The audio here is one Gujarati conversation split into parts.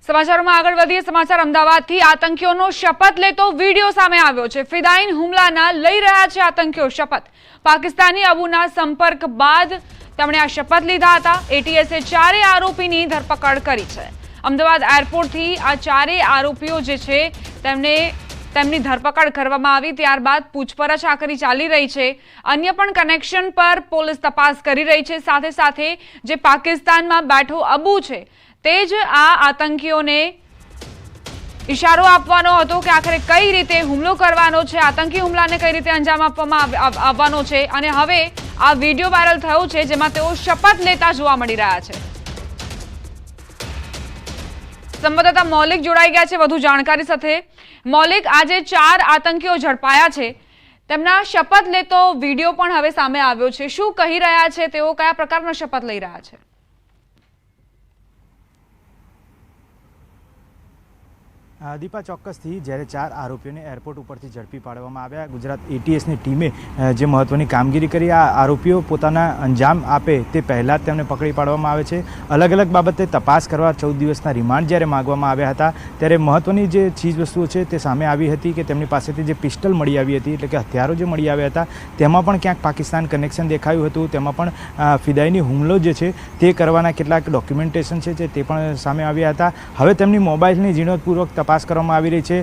સમાચારોમાં આગળ વધીએ। સમાચાર અમદાવાદથી આતંકીઓનો શપથ લેતો વિડીયો સામે આવ્યો છે। ફિદાઈન હુમલાના લઈ રહ્યા છે આતંકીઓ શપથ। પાકિસ્તાની અબુના સંપર્ક બાદ તેમણે આ શપથ લીધા હતા। એટીએસે ચારેય આરોપીની ધરપકડ કરી છે। અમદાવાદ એરપોર્ટથી આ ચારેય આરોપીઓ જે છે તેમની ધરપકડ કરવામાં આવી। ત્યારબાદ પૂછપરછ આખરી ચાલી રહી છે। અન્ય પણ કનેક્શન પર પોલીસ તપાસ કરી રહી છે। સાથે સાથે જે પાકિસ્તાનમાં બેઠો અબુ છે તે જ આ આતંકીઓને ઇશારો આપવાનો હતો કે આખરે કઈ રીતે હુમલો કરવાનો છે, આતંકી હુમલાને કઈ રીતે અંજામ આપવામાં આવવાનો છે। અને હવે આ વિડીયો વાયરલ થયો છે જેમાં તેઓ શપથ લેતા જોવા મળી રહ્યા છે। સંવાદદાતા મૌલિક જોડાઈ ગયા છે વધુ જાણકારી સાથે। મૌલિક, આજે 4 આતંકીઓ ઝડપાયા છે, તેમના શપથ લેતો વિડીયો પણ હવે સામે આવ્યો છે। શું કહી રહ્યા છે તેઓ, કયા પ્રકારના શપથ લઈ રહ્યા છે? દીપા, ચોક્કસથી જ્યારે 4 આરોપીઓને એરપોર્ટ ઉપરથી ઝડપી પાડવામાં આવ્યા, ગુજરાત એટીએસની ટીમે જે મહત્ત્વની કામગીરી કરી, આ આરોપીઓ પોતાના અંજામ આપે તે પહેલાં જ તેમને પકડી પાડવામાં આવે છે। અલગ અલગ બાબતે તપાસ કરવા 14 દિવસના રિમાન્ડ જ્યારે માગવામાં આવ્યા હતા ત્યારે મહત્ત્વની જે ચીજવસ્તુઓ છે તે સામે આવી હતી કે તેમની પાસેથી જે પિસ્ટલ મળી આવી હતી, એટલે કે હથિયારો જે મળી આવ્યા હતા તેમાં પણ ક્યાંક પાકિસ્તાન કનેક્શન દેખાયું હતું। તેમાં પણ ફિદાઈની હુમલો જે છે તે કરવાના કેટલાક ડોક્યુમેન્ટેશન છે તે પણ સામે આવ્યા હતા। હવે તેમની મોબાઈલની ઝીણવટપૂર્વક તપાસ કરવામાં આવી રહી છે।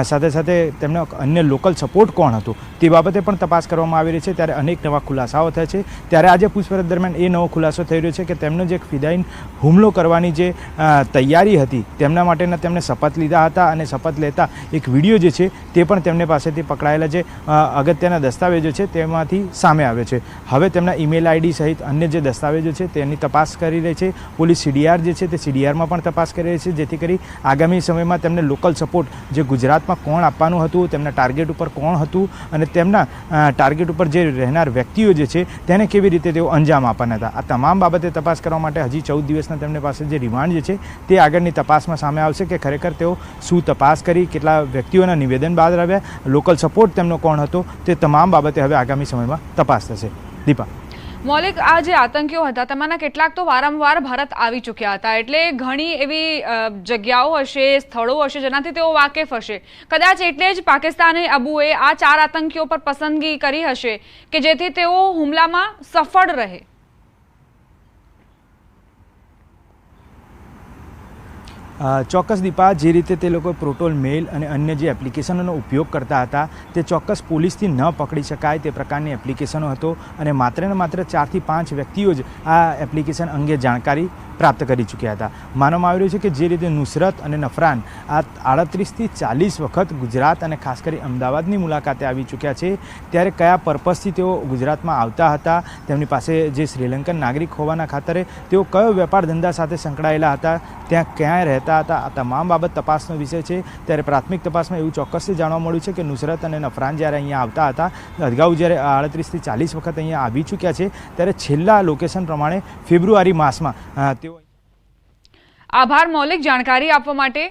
સાથે સાથે તેમનો અન્ય લોકલ સપોર્ટ કોણ હતો તે બાબતે પણ તપાસ કરવામાં આવી રહી છે। ત્યારે અનેક નવા ખુલાસાઓ થયા છે। ત્યારે આજે પૂછપરછ દરમિયાન એ નવો ખુલાસો થઈ રહ્યો છે કે તેમનો જે ફિદાઈન હુમલો કરવાની જે તૈયારી હતી તેમના માટેના તેમણે શપથ લીધા હતા અને શપથ લેતા એક વિડીયો જે છે તે પણ તેમને પાસેથી પકડાયેલા જે અગત્યના દસ્તાવેજો છે તેમાંથી સામે આવ્યો છે। હવે તેમના ઈમેલ આઈડી સહિત અન્ય જે દસ્તાવેજો છે તેની તપાસ કરી રહી છે પોલીસ। સીડીઆર જે છે તે સીડીઆરમાં પણ તપાસ કરી રહી છે જેથી કરી આગામી સમયમાં તેમને લોકલ સપોર્ટ જે ગુજરાતમાં કોણ આપવાનું હતું, તેમના ટાર્ગેટ ઉપર કોણ હતું અને તેમના ટાર્ગેટ ઉપર જે રહેનાર વ્યક્તિઓ જે છે તેને કેવી રીતે તેઓ અંજામ આપવાના હતા, આ તમામ બાબતે તપાસ કરવા માટે હજી 14 દિવસના તેમની પાસે જે રિમાન્ડ જે છે તે આગળની તપાસમાં સામે આવશે કે ખરેખર તેઓ શું તપાસ કરી, કેટલા વ્યક્તિઓના નિવેદન બહાર આવ્યા, લોકલ સપોર્ટ તેમનો કોણ હતો, તે તમામ બાબતે હવે આગામી સમયમાં તપાસ થશે। દીપા, મૌલિક, આ જે આતંકીઓ હતા તેમાંના કેટલાક તો વારંવાર ભારત આવી ચૂક્યા હતા, એટલે ઘણી એવી જગ્યાઓ હશે, સ્થળો હશે જેનાથી તેઓ વાકેફ હશે। કદાચ એટલે જ પાકિસ્તાની અબુએ આ 4 આતંકીઓ પર પસંદગી કરી હશે કે જેથી તેઓ હુમલામાં સફળ રહે। ચોક્કસ દીપા, જે રીતે તે લોકો પ્રોટોલ મેલ અને અન્ય જે એપ્લિકેશનોનો ઉપયોગ કરતા હતા તે ચોક્કસ પોલીસથી ન પકડી શકાય તે પ્રકારની એપ્લિકેશનો હતો અને માત્ર ને માત્ર 4 થી 5 વ્યક્તિઓ જ આ એપ્લિકેશન અંગે જાણકારી પ્રાપ્ત કરી ચૂક્યા હતા। માનવામાં આવી રહ્યું છે કે જે રીતે નુસરત અને નફરાન આ 38 થી 40 વખત ગુજરાત અને ખાસ કરી અમદાવાદની મુલાકાતે આવી ચૂક્યા છે, ત્યારે કયા પર્પઝથી તેઓ ગુજરાતમાં આવતા હતા, તેમની પાસે જે શ્રીલંકન નાગરિક હોવાના ખાતરે તેઓ કયો વેપાર ધંધા સાથે સંકળાયેલા હતા, ત્યાં ક્યાંય રહેતા હતા, આ તમામ બાબત તપાસનો વિષય છે। ત્યારે પ્રાથમિક તપાસમાં એવું ચોક્કસથી જાણવા મળ્યું છે કે નુસરત અને નફરાન જ્યારે અહીંયા આવતા હતા, અગાઉ જ્યારે 38 થી 40 વખત અહીંયા આવી ચૂક્યા છે, ત્યારે છેલ્લા લોકેશન પ્રમાણે ફેબ્રુઆરી માસમાં તેઓ। આભાર મૌલિક, જાણકારી આપવા માટે।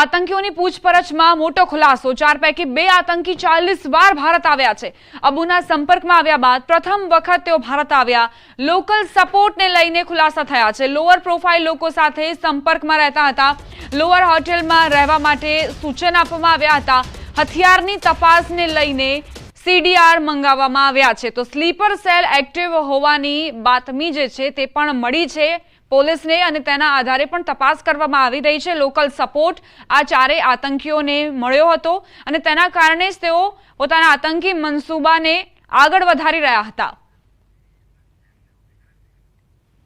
આતંકીઓની પૂછપરછમાં મોટો ખુલાસો, 4 પૈકી 2 આતંકી 40 વાર ભારત આવ્યા છે। અબુના સંપર્કમાં આવ્યા બાદ પ્રથમ વખત તેઓ ભારત આવ્યા। લોકલ સપોર્ટને લઈને ખુલાસા થયા છે। લોઅર પ્રોફાઇલ લોકો સાથે સંપર્કમાં રહેતા હતા, લોઅર હોટેલમાં રહેવા માટે સૂચન આપવામાં આવ્યા હતા। હથિયારની તપાસને લઈને સીડીઆર મંગાવવામાં આવ્યા છે, તો સ્લીપર સેલ એક્ટિવ હોવાની બાતમી જે છે તે પણ મળી છે પોલીસને અને તેના આધારે પણ તપાસ કરવામાં આવી રહી છે। લોકલ સપોર્ટ આ 4 આતંકીઓને મળ્યો હતો અને તેના કારણે જ તેઓ પોતાના આતંકી મનસૂબાને આગળ વધારી રહ્યા હતા।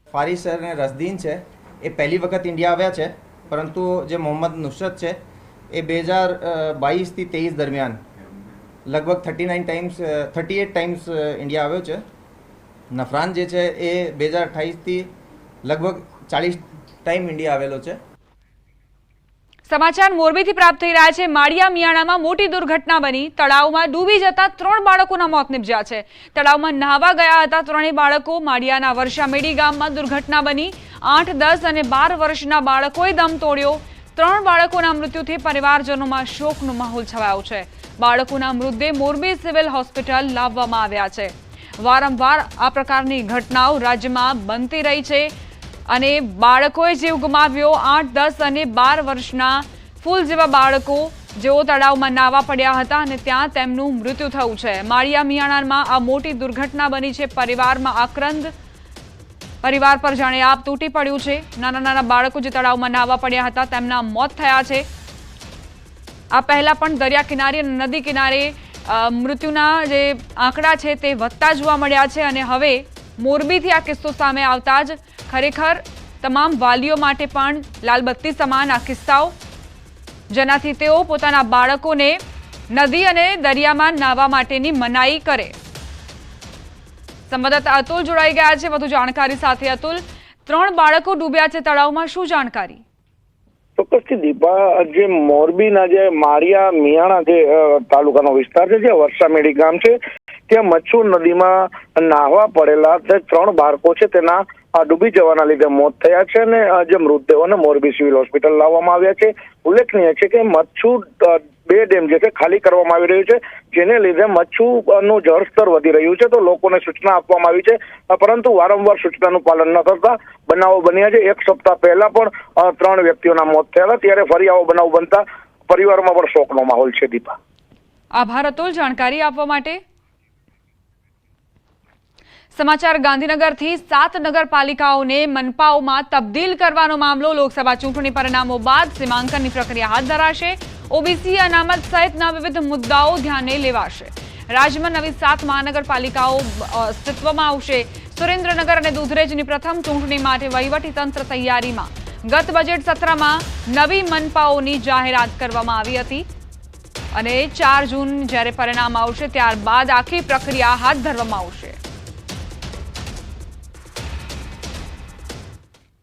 ફારિસ અને રસદીન છે એ પહેલી વખત ઇન્ડિયા આવ્યા છે, પરંતુ જે મોહમ્મદ નુસરત છે એ 2022 થી 23 દરમિયાન લગભગ 38 ટાઈમ્સ ઇન્ડિયા આવ્યો છે। નફરાન જે છે એ 2028 થી લગભગ 40 ટાઈમ ઇન્ડિયા આવેલો છે। સમાચાર મોરબીથી પ્રાપ્ત થઈ રહ્યા છે। માળિયા મિયાણામાં મોટી દુર્ઘટના બની, તળાવમાં ડૂબી જતા 3 બાળકોના મોત નીપજ્યા છે। તળાવમાં નહાવા ગયા હતા 3 બાળકો। માળિયાના વર્ષામેડી ગામમાં દુર્ઘટના બની, 8, 10 અને 12 વર્ષના બાળકોએ દમ તોડ્યો। 3 બાળકોના મૃત્યુથી પરિવારજનોમાં શોકનો માહોલ છવાયો છે। બાળકોના મૃતદેહ મોરબી સિવિલ હોસ્પિટલ લાવવામાં આવ્યા છે। વારંવાર આ પ્રકારની ઘટનાઓ રાજ્યમાં બનતી રહી છે। અને બાળકોએ જીવ ગુમાવ્યો। 8, 10 અને 12 વર્ષના ફૂલ જેવા બાળકો જેઓ તળાવમાં નાહવા પડ્યા હતા અને ત્યાં તેમનું મૃત્યુ થયું છે। માળિયા મિયાણામાં આ મોટી દુર્ઘટના બની છે। પરિવારમાં આક્રંદ, પરિવાર પર જાણે આપ તૂટી પડ્યું છે। નાના નાના બાળકો જે તળાવમાં નાહવા પડ્યા હતા તેમના મોત થયા છે। આ પહેલા પણ દરિયા કિનારે અને નદી કિનારે મૃત્યુના જે આંકડા છે તે વધતા જોવા મળ્યા છે અને હવે મોરબીથી આ કિસ્સો સામે આવતા જ ખરેખર તમામ વાલીઓ માટે પણ લાલબત્તી સમાન આ કિસ્સાઓ, જેનાથી તેઓ પોતાના બાળકોને નદી અને દરિયામાં નાહવા માટેની મનાઈ કરે। સંવાદદાતા અતુલ જોડાઈ ગયા છે વધુ જાણકારી સાથે। અતુલ, 3 બાળકો ડૂબ્યા છે તળાવમાં, શું જાણકારી? ચોક્કસથી દીપા, જે મોરબીના જે માળિયા મિયાણા જે તાલુકાનો વિસ્તાર છે, જે વરસામેડી ગામ છે, ત્યાં મચ્છુ નદીમાં નાહવા પડેલા 3 બાળકો છે તેના ડૂબી જવાના લીધે મોત થયા છે અને જે મૃતદેહોને મોરબી સિવિલ હોસ્પિટલ લાવવામાં આવ્યા છે। ઉલ્લેખનીય છે કે મચ્છુ 2 ડેમ જે છે ખાલી કરવામાં આવી રહ્યું છે, જેને લીધે મચ્છુનું જળસ્તર વધી રહ્યું છે। તો લોકોને સૂચના આપવામાં આવી છે, પરંતુ વારંવાર સૂચનાનું પાલન ન થતા બનાવો બન્યા છે। 1 સપ્તાહ પહેલા પણ 3 વ્યક્તિઓના મોત થયા હતા, ત્યારે ફરી આવો બનાવ બનતા પરિવારમાં પણ શોકનો માહોલ છે। દીપા, આભાર અતુલ જાણકારી આપવા માટે। સમાચાર ગાંધીનગરથી 7 નગરપાલિકાઓને મનપાઓમાં તબદીલ કરવાનો મામલો। લોકસભા ચૂંટણી પરિણામો બાદ સીમાંકનની પ્રક્રિયા હાથ ધરાશે। ઓબીસી અનામત સહિતના વિવિધ મુદ્દાઓ ધ્યાને લેવાશે। રાજ્યમાં નવી 7 મહાનગરપાલિકાઓ અસ્તિત્વમાં આવશે। સુરેન્દ્રનગર અને દૂધરેજની પ્રથમ ચૂંટણી માટે વહીવટીતંત્ર તૈયારીમાં। ગત બજેટ સત્રમાં નવી મનપાઓની જાહેરાત કરવામાં આવી હતી અને 4 જૂન જ્યારે પરિણામ આવશે ત્યારબાદ આખી પ્રક્રિયા હાથ ધરવામાં આવશે।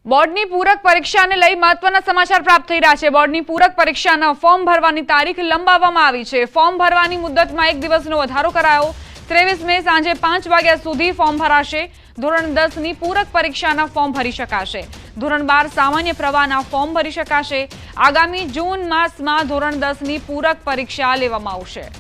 બોર્ડની પૂરક પરીક્ષાને લઈ મહત્વના સમાચાર પ્રાપ્ત થઈ રહ્યા છે। બોર્ડની પૂરક પરીક્ષાના ફોર્મ ભરવાની તારીખ લંબાવવામાં આવી છે। ફોર્મ ભરવાની મુદતમાં 1 દિવસનો વધારો કરાયો। 23 મે સાંજે 5 વાગ્યા સુધી ફોર્મ ભરાશે। ધોરણ 10ની પૂરક પરીક્ષાના ફોર્મ ભરી શકાશે। ધોરણ 12 સામાન્ય પ્રવાહના ફોર્મ ભરી શકાશે। આગામી જૂન માસમાં ધોરણ 10ની પૂરક પરીક્ષા લેવામાં આવશે।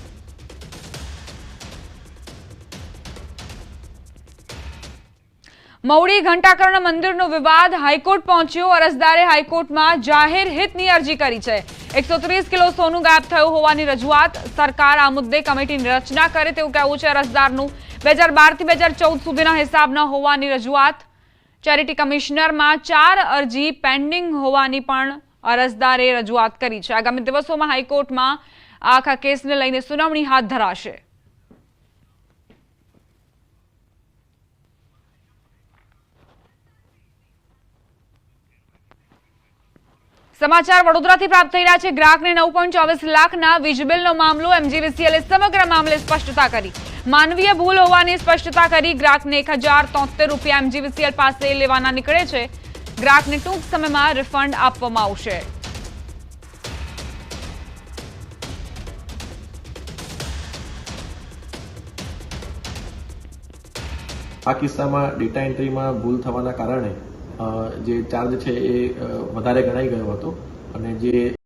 મવડી ઘંટાકર્ણ મંદિરનો વિવાદ હાઈકોર્ટ પહોંચ્યો। અરજદારે હાઈકોર્ટમાં જાહેર હિતની અરજી કરી છે। 130 કિલો સોનું ગાયબ થયું હોવાની રજૂઆત। સરકાર આ મુદ્દે કમિટીની રચના કરે તેવું કહેવું છે અરજદારનું। 2012 થી 2014 સુધીના હિસાબ ન હોવાની રજૂઆત। ચેરિટી કમિશનરમાં 4 અરજી પેન્ડિંગ હોવાની પણ અરજદારે રજૂઆત કરી છે। આગામી દિવસોમાં હાઈકોર્ટમાં આખા કેસને લઈને સુનાવણી હાથ ધરાશે। સમાચાર વડોદરાથી પ્રાપ્ત થઈ રહ્યા છે। ગ્રાહકને 9.24 લાખના વીજ બિલનો મામલો। એમજીવીસીએલે સમગ્ર મામલે સ્પષ્ટતા કરી। માનવીય ભૂલ હોવાની સ્પષ્ટતા કરી। ગ્રાહકને 1073 રૂપિયા એમજીવીસીએલ પાસે લેવાના નીકળે છે। ગ્રાહકને ટૂંક સમયમાં રિફંડ આપવામાં આવશે। આ કિસ્સામાં ડેટા એન્ટ્રીમાં ભૂલ થવાના કારણે જે ચાર્જ છે એ વધારે ગણાઈ ગયો હતો અને જે